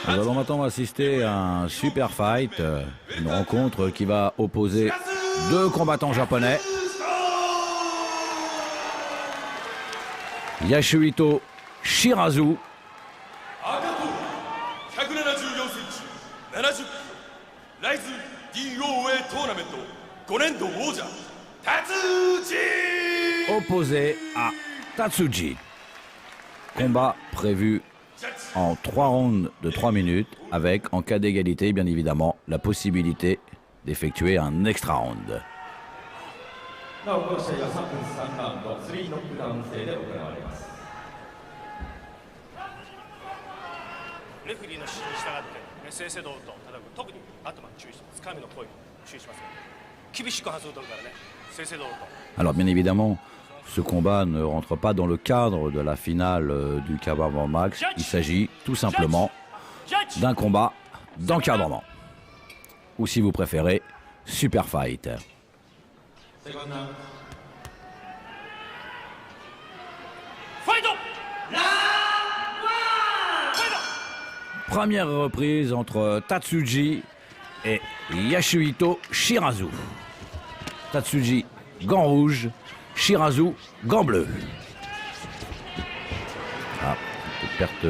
Nous allons maintenant assister à un super fight, une rencontre qui va opposer deux combattants japonais. Yasuhito Shirazu opposé à Tatsuji. Combat prévu en 3 rounds de 3 minutes avec, en cas d'égalité, bien évidemment, la possibilité d'effectuer un extra round. Alors bien évidemment, ce combat ne rentre pas dans le cadre de la finale du K1 World Max. Il s'agit tout simplement d'un combat d'encadrement. Ou si vous préférez, super fight. Première reprise entre Tatsuji et Yasuhito Shirazu. Tatsuji, gant rouge, Shirazu, gant bleu. Perte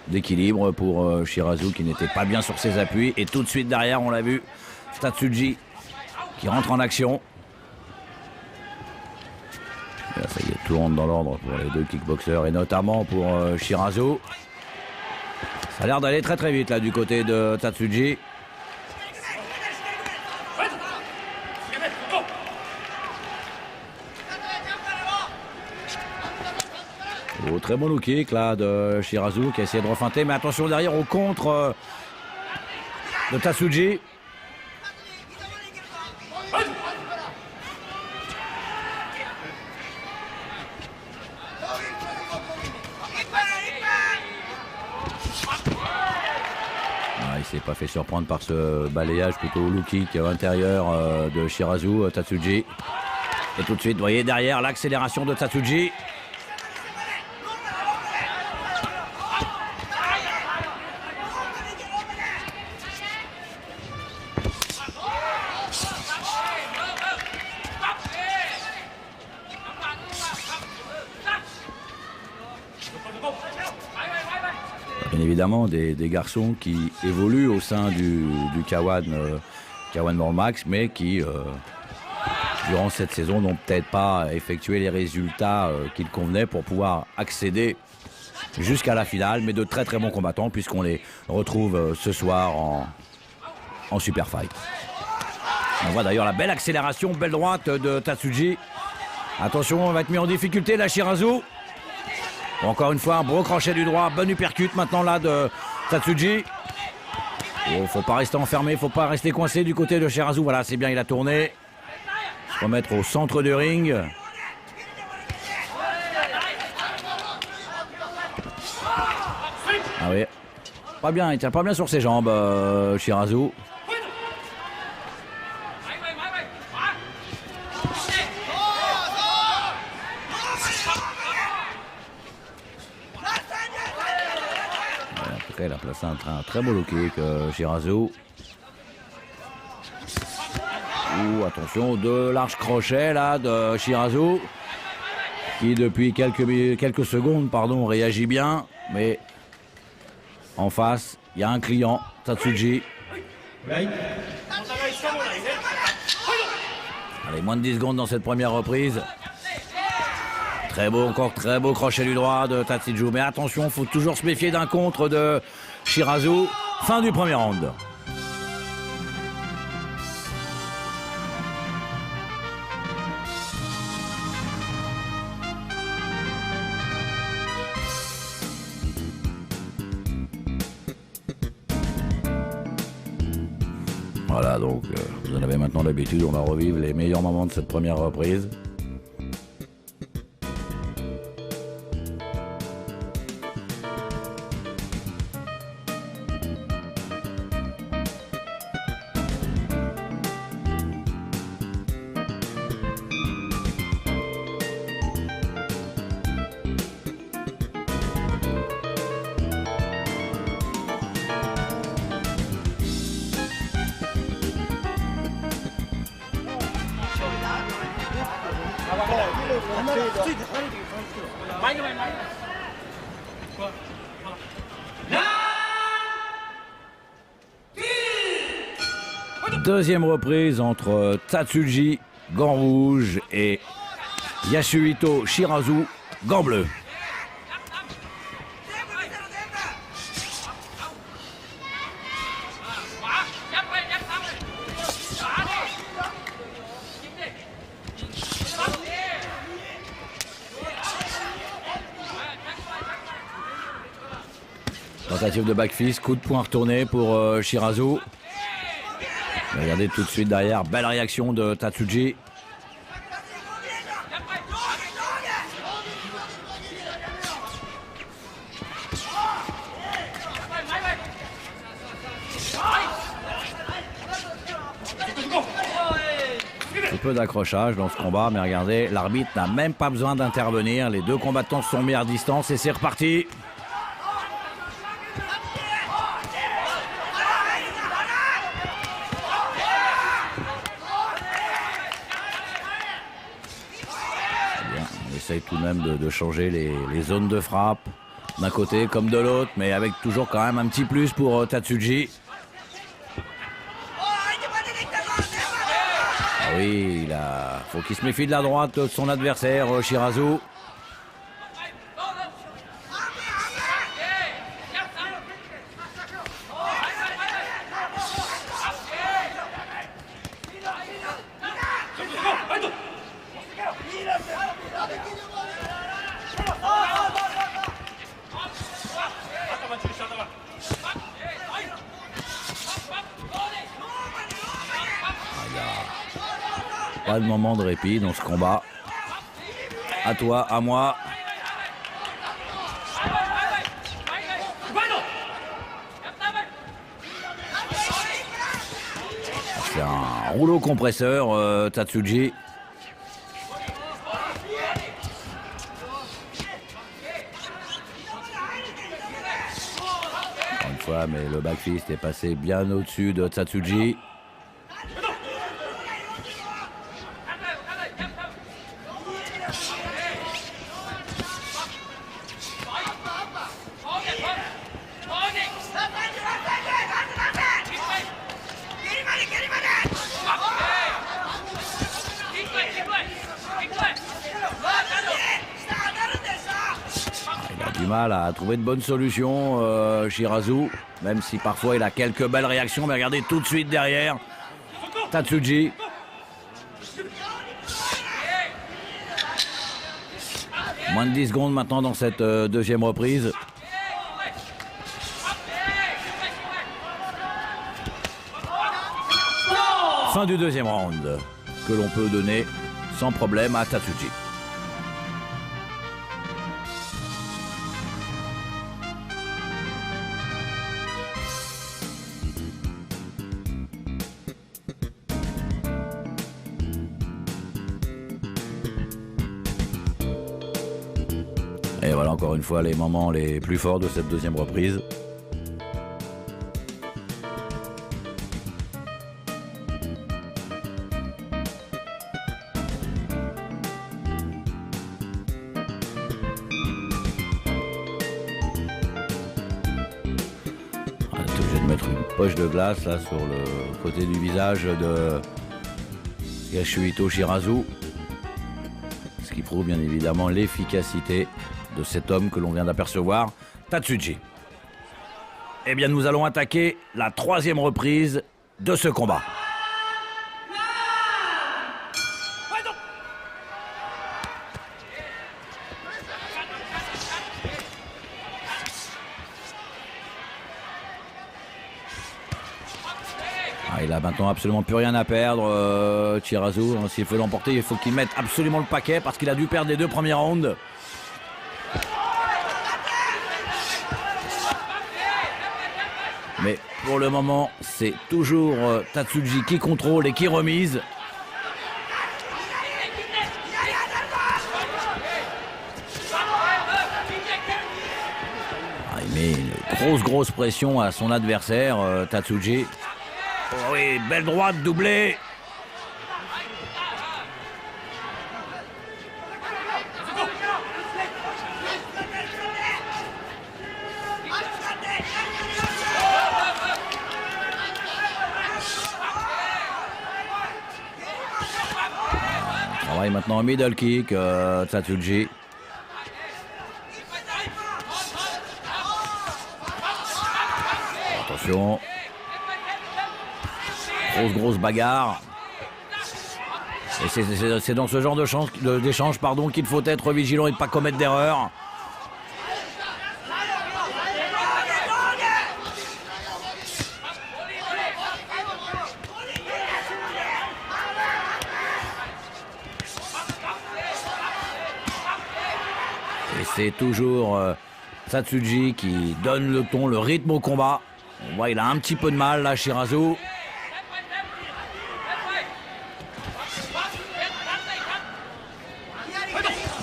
d'équilibre pour Shirazu qui n'était pas bien sur ses appuis. Et tout de suite derrière, on l'a vu, Tatsuji qui rentre en action. Et là, ça y est, tout rentre dans l'ordre pour les deux kickboxers et notamment pour Shirazu. Ça a l'air d'aller très très vite là du côté de Tatsuji. Oh, très bon low kick là de Shirazu qui a essayé de refeinter, mais attention derrière au contre de Tatsuji. Il s'est pas fait surprendre par ce balayage plutôt low kick à l'intérieur de Shirazu, Tatsuji. Et tout de suite, vous voyez derrière l'accélération de Tatsuji. Bien évidemment, des garçons qui évoluent au sein du K1 World Max, mais qui, durant cette saison, n'ont peut-être pas effectué les résultats qu'il convenait pour pouvoir accéder jusqu'à la finale, mais de très très bons combattants, puisqu'on les retrouve ce soir en super fight. On voit d'ailleurs la belle accélération, belle droite de Tatsuji. Attention, on va être mis en difficulté là, Shirazu. Encore une fois, un beau crochet du droit, bonne uppercut maintenant là de Tatsuji. Oh, faut pas rester enfermé, faut pas rester coincé du côté de Shirazu. Voilà, c'est bien, il a tourné. Se remettre au centre du ring. Ah oui, pas bien, il tient pas bien sur ses jambes, Shirazu. Il a placé un très beau low kick, Shirazu. Attention, deux larges crochets là de Shirazu, qui depuis quelques secondes réagit bien, mais en face, il y a un client, Tatsuji. Allez, moins de 10 secondes dans cette première reprise. Très beau, encore très beau crochet du droit de Tatsuji. Mais attention, il faut toujours se méfier d'un contre de Shirazu. Fin du premier round. Voilà, donc vous en avez maintenant l'habitude, on va revivre les meilleurs moments de cette première reprise. Deuxième reprise entre Tatsuji, gant rouge, et Yasuhito Shirazu, gant bleu. Tentative de backfist, coup de poing retourné pour Shirazu. Regardez tout de suite derrière, belle réaction de Tatsuji. Un peu d'accrochage dans ce combat, mais regardez, l'arbitre n'a même pas besoin d'intervenir. Les deux combattants se sont mis à distance et c'est reparti. On essaye tout de même de changer les zones de frappe d'un côté comme de l'autre, mais avec toujours quand même un petit plus pour Tatsuji. Ah oui, faut qu'il se méfie de la droite de son adversaire, Shirazu. Pas de moment de répit dans ce combat. À toi, à moi. C'est un rouleau compresseur, Tatsuji. Encore une fois, mais le backfist est passé bien au-dessus de Tatsuji. Du mal à trouver de bonnes solutions, Shirazu, même si parfois il a quelques belles réactions, mais regardez tout de suite derrière Tatsuji. Moins de 10 secondes maintenant dans cette deuxième reprise. Fin du deuxième round que l'on peut donner sans problème à Tatsuji. Et voilà encore une fois les moments les plus forts de cette deuxième reprise. On est obligé de mettre une poche de glace là sur le côté du visage de Yasuhito Shirazu. Ce qui prouve bien évidemment l'efficacité de cet homme que l'on vient d'apercevoir, Tatsuji. Eh bien, nous allons attaquer la troisième reprise de ce combat. Il a maintenant absolument plus rien à perdre, Shirazu. S'il veut l'emporter, il faut qu'il mette absolument le paquet parce qu'il a dû perdre les deux premiers rounds. Mais pour le moment, c'est toujours Tatsuji qui contrôle et qui remise. Il met une grosse pression à son adversaire, Tatsuji. Oh oui, belle droite doublée. maintenant middle kick, Tsatsuji. Attention. Grosse bagarre. Et c'est dans ce genre d'échange qu'il faut être vigilant et ne pas commettre d'erreur. Et c'est toujours Tsatsuji qui donne le ton, le rythme au combat. On voit il a un petit peu de mal là, Shirazu.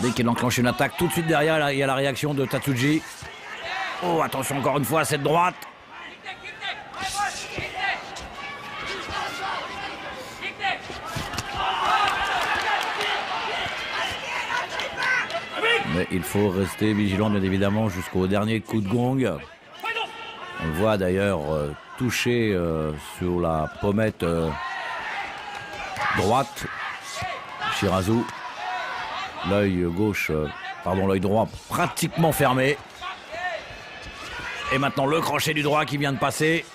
Dès qu'il enclenche une attaque, tout de suite derrière, il y a la réaction de Tsatsuji. Oh, attention encore une fois à cette droite. Mais il faut rester vigilant, bien évidemment, jusqu'au dernier coup de gong. On le voit d'ailleurs toucher sur la pommette droite, Shirazu. L'œil gauche, l'œil droit pratiquement fermé. Et maintenant le crochet du droit qui vient de passer.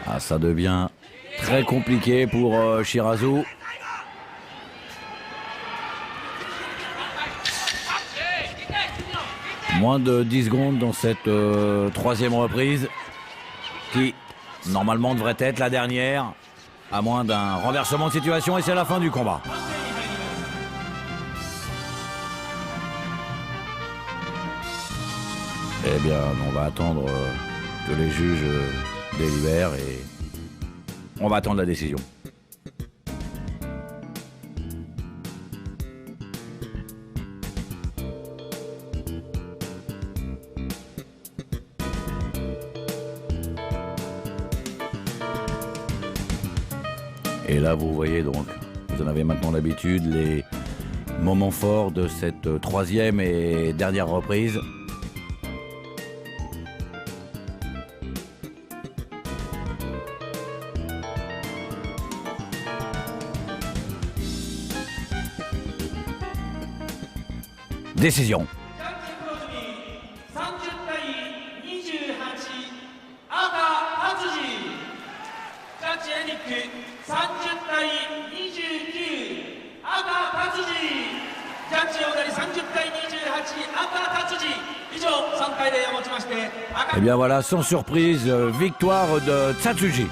Ah, ça devient très compliqué pour Shirazu. Moins de 10 secondes dans cette troisième reprise qui normalement devrait être la dernière à moins d'un renversement de situation et c'est la fin du combat. Eh bien on va attendre que les juges délibèrent et on va attendre la décision. Et là, vous voyez donc, vous en avez maintenant l'habitude, les moments forts de cette troisième et dernière reprise. Décision. Et bien voilà, sans surprise, victoire de Tsatsuji.